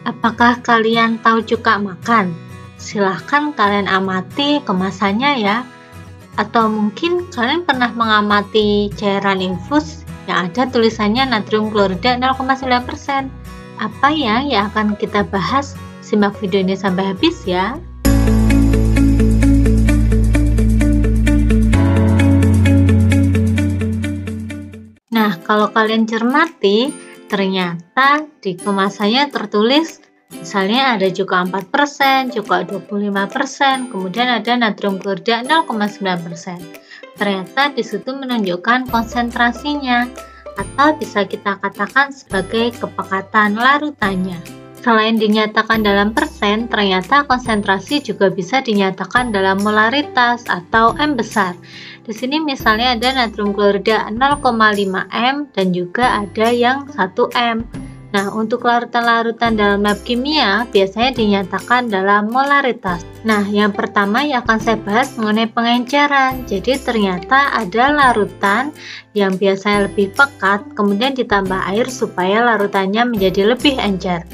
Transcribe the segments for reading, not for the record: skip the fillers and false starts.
Apakah kalian tahu cuka makan? Silahkan kalian amati kemasannya ya. Atau mungkin kalian pernah mengamati cairan infus yang ada tulisannya natrium klorida 0,9%. Apa ya yang akan kita bahas? Simak video ini sampai habis ya. Nah, kalau kalian cermati, ternyata di kemasannya tertulis misalnya ada cuka 4%, cuka 25%, kemudian ada natrium klorida 0,9%. Ternyata di situ menunjukkan konsentrasinya, atau bisa kita katakan sebagai kepekatan larutannya. Selain dinyatakan dalam persen, ternyata konsentrasi juga bisa dinyatakan dalam molaritas atau M besar. Di sini misalnya ada natrium klorida 0,5 M dan juga ada yang 1 M. Nah, untuk larutan-larutan dalam lab kimia biasanya dinyatakan dalam molaritas. Nah, yang pertama yang akan saya bahas mengenai pengenceran. Jadi ternyata ada larutan yang biasanya lebih pekat, kemudian ditambah air supaya larutannya menjadi lebih encer.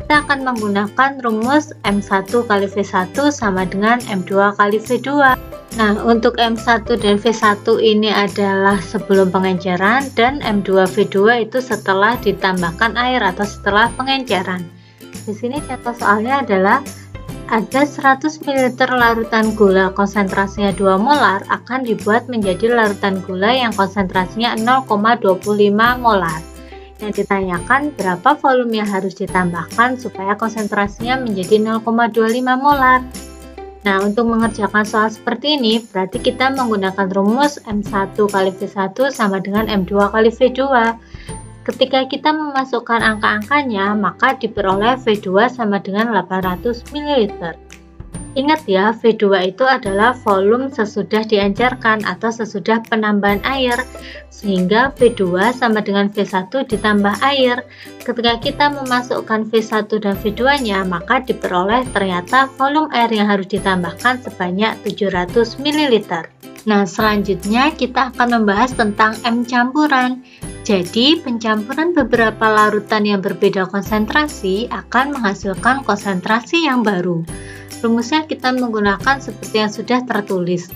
Kita akan menggunakan rumus M1 kali V1 sama dengan M2 kali V2. Nah, untuk M1 dan V1 ini adalah sebelum pengenceran dan M2 V2 itu setelah ditambahkan air atau setelah pengenceran. Di sini contoh soalnya adalah ada 100 ml larutan gula konsentrasinya 2 molar akan dibuat menjadi larutan gula yang konsentrasinya 0,25 molar. Yang ditanyakan berapa volume yang harus ditambahkan supaya konsentrasinya menjadi 0,25 molar. Nah, untuk mengerjakan soal seperti ini, berarti kita menggunakan rumus M1 kali V1 sama dengan M2 kali V2. Ketika kita memasukkan angka-angkanya, maka diperoleh V2 sama dengan 800 ml. Ingat ya, V2 itu adalah volume sesudah diencerkan atau sesudah penambahan air, sehingga V2 sama dengan V1 ditambah air. Ketika kita memasukkan V1 dan V2 nya, maka diperoleh ternyata volume air yang harus ditambahkan sebanyak 700 ml. Nah, selanjutnya kita akan membahas tentang M campuran. Jadi, pencampuran beberapa larutan yang berbeda konsentrasi akan menghasilkan konsentrasi yang baru. Rumusnya kita menggunakan seperti yang sudah tertulis.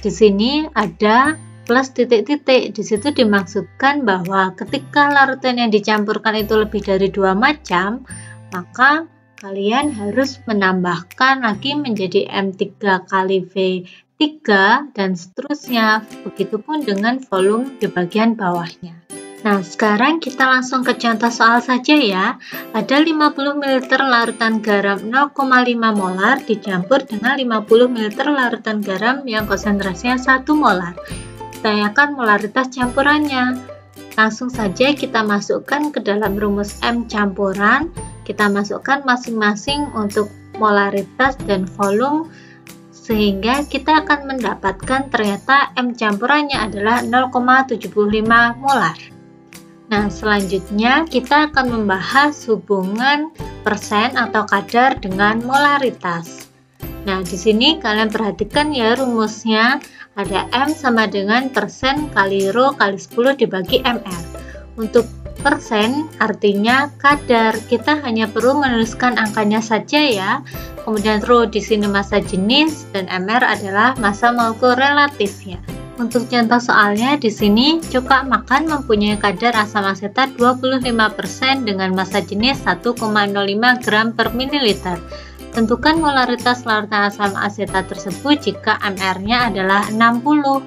Di sini ada plus titik-titik. Di situ dimaksudkan bahwa ketika larutan yang dicampurkan itu lebih dari 2 macam, maka kalian harus menambahkan lagi menjadi M3 kali V3 dan seterusnya. Begitupun dengan volume di bagian bawahnya. Nah, sekarang kita langsung ke contoh soal saja ya. Ada 50 ml larutan garam 0,5 molar dicampur dengan 50 ml larutan garam yang konsentrasinya 1 molar. Tanyakan molaritas campurannya. Langsung saja kita masukkan ke dalam rumus M campuran. Kita masukkan masing-masing untuk molaritas dan volume, sehingga kita akan mendapatkan ternyata M campurannya adalah 0,75 molar. Nah, selanjutnya kita akan membahas hubungan persen atau kadar dengan molaritas. Nah, di sini kalian perhatikan ya rumusnya, ada M sama dengan persen kali rho kali 10 dibagi MR. Untuk persen artinya kadar, kita hanya perlu menuliskan angkanya saja ya. Kemudian rho di sini massa jenis dan MR adalah massa molekul relatifnya. Untuk contoh soalnya di sini cuka makan mempunyai kadar asam asetat 25% dengan massa jenis 1,05 gram per mililiter. Tentukan molaritas larutan asam asetat tersebut jika MR-nya adalah 60.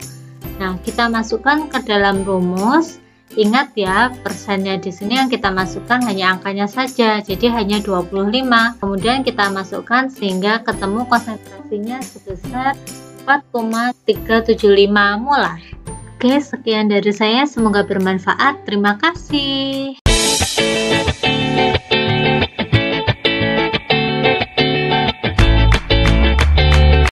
Nah, kita masukkan ke dalam rumus. Ingat ya, persennya di sini yang kita masukkan hanya angkanya saja, jadi hanya 25. Kemudian kita masukkan sehingga ketemu konsentrasinya sebesar 4,375 molar. Oke, sekian dari saya, semoga bermanfaat. Terima kasih.